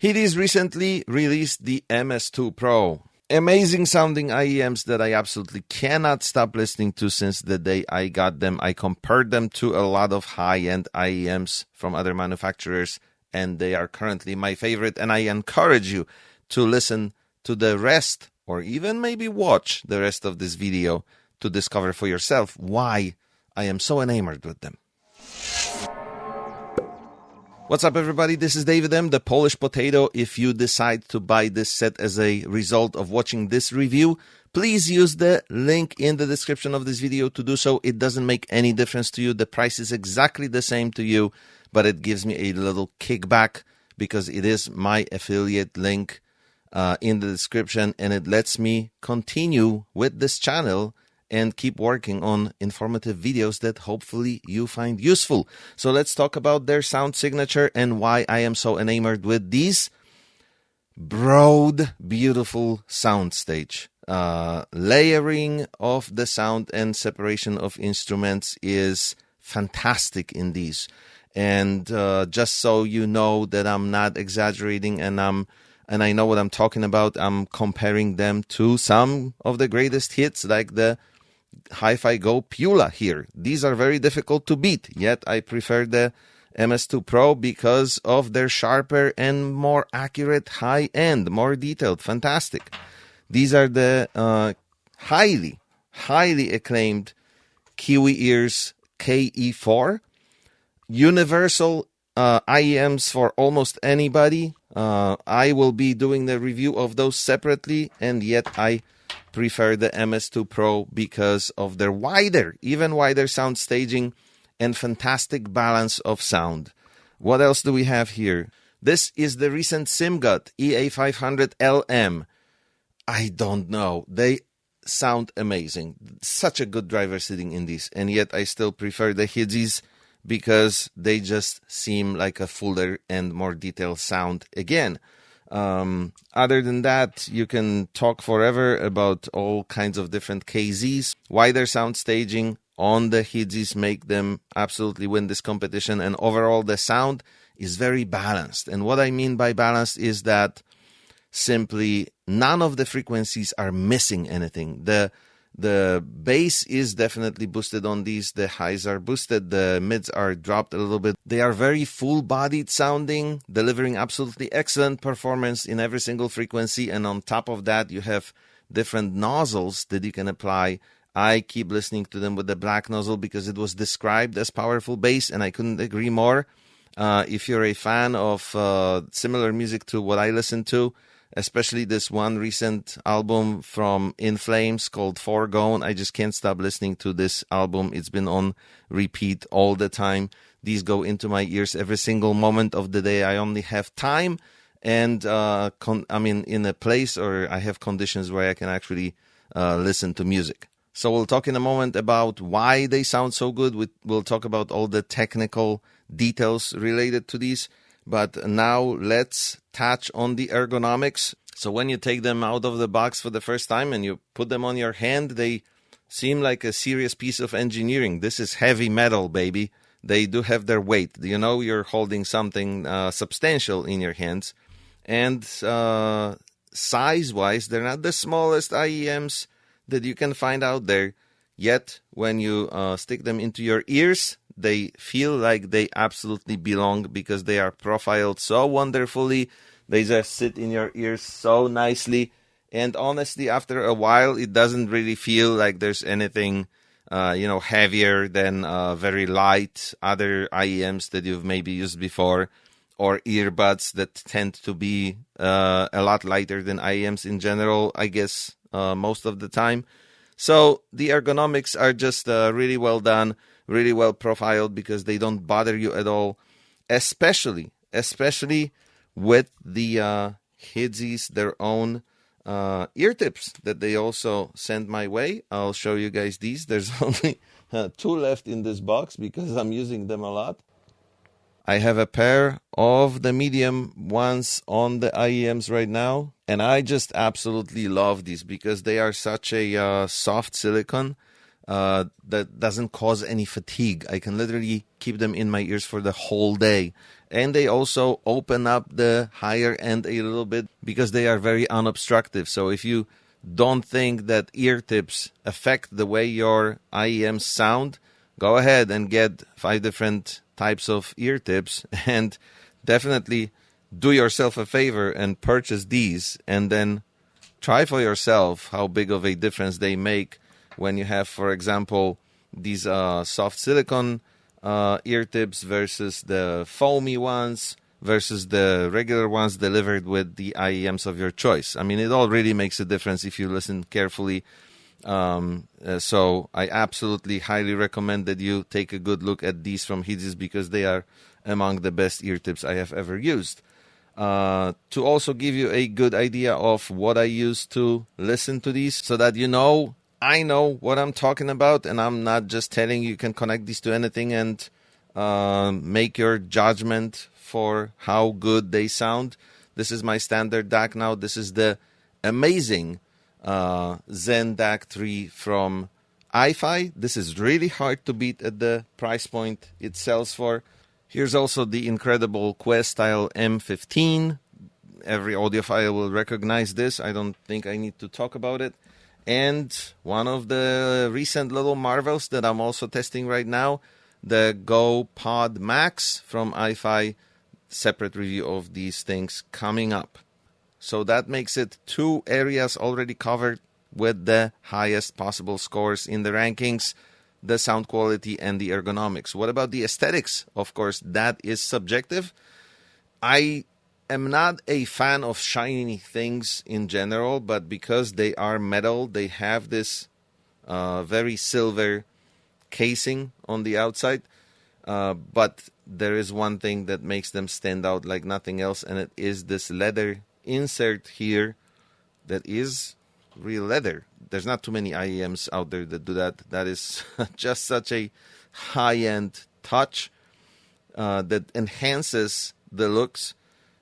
Hidizs recently released the MS2 Pro. Amazing sounding IEMs that I absolutely cannot stop listening to since the day I got them. I compared them to a lot of high-end IEMs from other manufacturers, and they are currently my favorite. And I encourage you to listen to the rest, or even maybe watch the rest of this video to discover for yourself why I am so enamored with them. What's up, everybody? This is David M, the Polish Potato. If you decide to buy this set as a result of watching this review, please use the link in the description of this video to do so. It doesn't make any difference to you. The price is exactly the same to you, but it gives me a little kickback because it is my affiliate link in the description, and it lets me continue with this channel and keep working on informative videos that hopefully you find useful. So let's talk about their sound signature and why I am so enamored with these broad, beautiful soundstage. Layering of the sound and separation of instruments is fantastic in these. And just so you know that I'm not exaggerating and I know what I'm talking about, I'm comparing them to some of the greatest hits like the Hi-Fi Go Pula here. These are very difficult to beat, yet I prefer the MS2 Pro because of their sharper and more accurate high-end, more detailed, fantastic. These are the highly acclaimed Kiwi Ears KE4. Universal IEMs for almost anybody. I will be doing the review of those separately, and yet I prefer the MS2 Pro because of their even wider sound staging and fantastic balance of sound. What else do we have here? This is the recent SimGut EA500LM. I don't know. They sound amazing. Such a good driver sitting in these, and yet I still prefer the Hidizs because they just seem like a fuller and more detailed sound again. Other than that, you can talk forever about all kinds of different KZs. Wider sound staging on the Hidizs make them absolutely win this competition, and overall the sound is very balanced. And what I mean by balanced is that simply none of the frequencies are missing anything. The bass is definitely boosted on these. The highs are boosted. The mids are dropped a little bit. They are very full-bodied sounding, delivering absolutely excellent performance in every single frequency. And on top of that, you have different nozzles that you can apply. I keep listening to them with the black nozzle because it was described as powerful bass, and I couldn't agree more. If you're a fan of similar music to what I listen to, especially this one recent album from In Flames called Foregone. I just can't stop listening to this album. It's been on repeat all the time. These go into my ears every single moment of the day. I only have time and I'm in a place or I have conditions where I can actually listen to music. So we'll talk in a moment about why they sound so good. We'll talk about all the technical details related to these. But now let's touch on the ergonomics. So when you take them out of the box for the first time and you put them on your hand, they seem like a serious piece of engineering. This is heavy metal, baby. They do have their weight. You know you're holding something substantial in your hands. And size-wise, they're not the smallest IEMs that you can find out there. Yet, when you stick them into your ears, they feel like they absolutely belong because they are profiled so wonderfully. They just sit in your ears so nicely. And honestly, after a while, it doesn't really feel like there's anything, heavier than very light other IEMs that you've maybe used before, or earbuds that tend to be a lot lighter than IEMs in general, I guess, most of the time. So the ergonomics are just really well done, really well profiled because they don't bother you at all, especially with the Hidizs, their own ear tips that they also sent my way. I'll show you guys these. There's only 2 left in this box because I'm using them a lot. I have a pair of the medium ones on the IEMs right now, and I just absolutely love these because they are such a soft silicone. that doesn't cause any fatigue. I can literally keep them in my ears for the whole day. And they also open up the higher end a little bit because they are very unobstructive. So if you don't think that ear tips affect the way your IEMs sound, go ahead and get 5 different types of ear tips, and definitely do yourself a favor and purchase these, and then try for yourself how big of a difference they make when you have, for example, these soft silicone ear tips versus the foamy ones versus the regular ones delivered with the IEMs of your choice. I mean, it all really makes a difference if you listen carefully. So I absolutely highly recommend that you take a good look at these from Hidizs, because they are among the best ear tips I have ever used. To also give you a good idea of what I use to listen to these, so that you know I know what I'm talking about, and I'm not just telling you can connect these to anything and make your judgment for how good they sound. This is my standard DAC now. This is the amazing Zen DAC 3 from Audiophile. This is really hard to beat at the price point it sells for. Here's also the incredible Quest Style M15. Every audiophile will recognize this. I don't think I need to talk about it. And one of the recent little marvels that I'm also testing right now, the Go Pod Max from Audiophile. Separate review of these things coming up. So that makes it 2 areas already covered with the highest possible scores in the rankings: the sound quality and the ergonomics. What about the aesthetics? Of course, that is subjective. I am not a fan of shiny things in general, but because they are metal, they have this very silver casing on the outside. But there is one thing that makes them stand out like nothing else, and it is this leather insert here that is real leather. There's not too many IEMs out there that do that. That is just such a high-end touch that enhances the looks.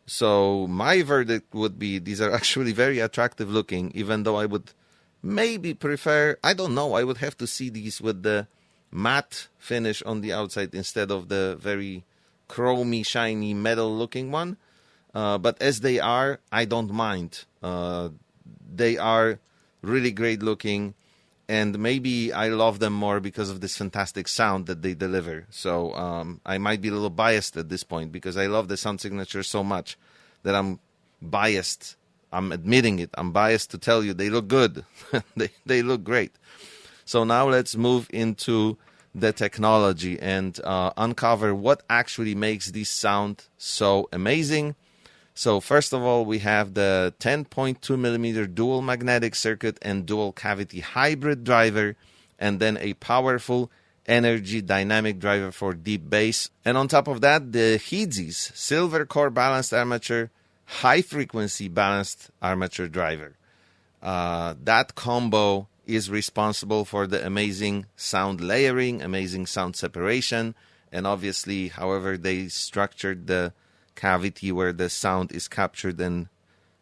So my verdict would be these are actually very attractive looking, even though I would maybe prefer, I don't know, I would have to see these with the matte finish on the outside instead of the very chromy, shiny, metal looking one. But as they are, I don't mind. They are really great looking, and maybe I love them more because of this fantastic sound that they deliver. So I might be a little biased at this point because I love the sound signature so much that I'm biased. I'm admitting it. I'm biased to tell you they look good. they look great. So now let's move into the technology and uncover what actually makes this sound so amazing. So first of all, we have the 10.2 millimeter dual magnetic circuit and dual cavity hybrid driver, and then a powerful energy dynamic driver for deep bass. And on top of that, the Hidizs Silvercore balanced armature, high frequency balanced armature driver. That combo is responsible for the amazing sound layering, amazing sound separation, and obviously, however they structured the cavity where the sound is captured and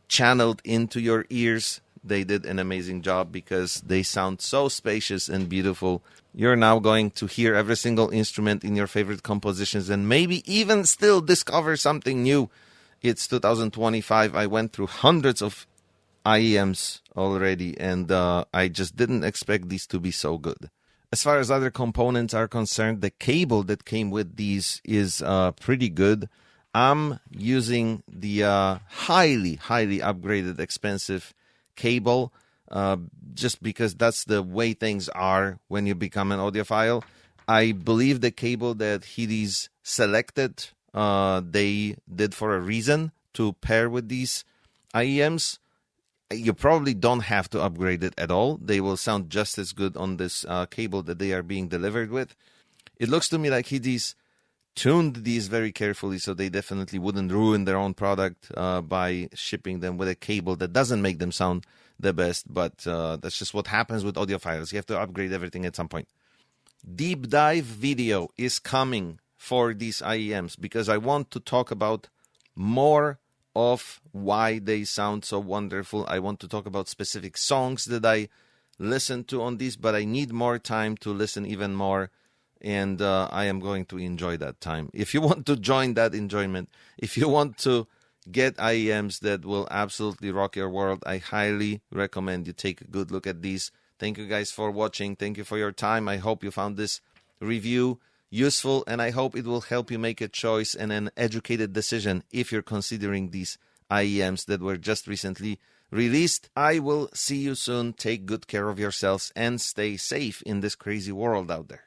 channeled into your ears, they did an amazing job because they sound so spacious and beautiful. You're now going to hear every single instrument in your favorite compositions and maybe even still discover something new. It's 2025. I went through hundreds of IEMs already, and I just didn't expect these to be so good. As far as other components are concerned, the cable that came with these is pretty good. I'm using the highly upgraded, expensive cable just because that's the way things are when you become an audiophile. I believe the cable that Hidizs selected, they did for a reason to pair with these IEMs. You probably don't have to upgrade it at all. They will sound just as good on this cable that they are being delivered with. It looks to me like Hidizs tuned these very carefully, so they definitely wouldn't ruin their own product by shipping them with a cable that doesn't make them sound the best. But that's just what happens with audiophiles. You have to upgrade everything at some point. Deep dive video is coming for these IEMs because I want to talk about more of why they sound so wonderful. I want to talk about specific songs that I listen to on these, but I need more time to listen even more. And I am going to enjoy that time. If you want to join that enjoyment, if you want to get IEMs that will absolutely rock your world, I highly recommend you take a good look at these. Thank you guys for watching. Thank you for your time. I hope you found this review useful, and I hope it will help you make a choice and an educated decision if you're considering these IEMs that were just recently released. I will see you soon. Take good care of yourselves and stay safe in this crazy world out there.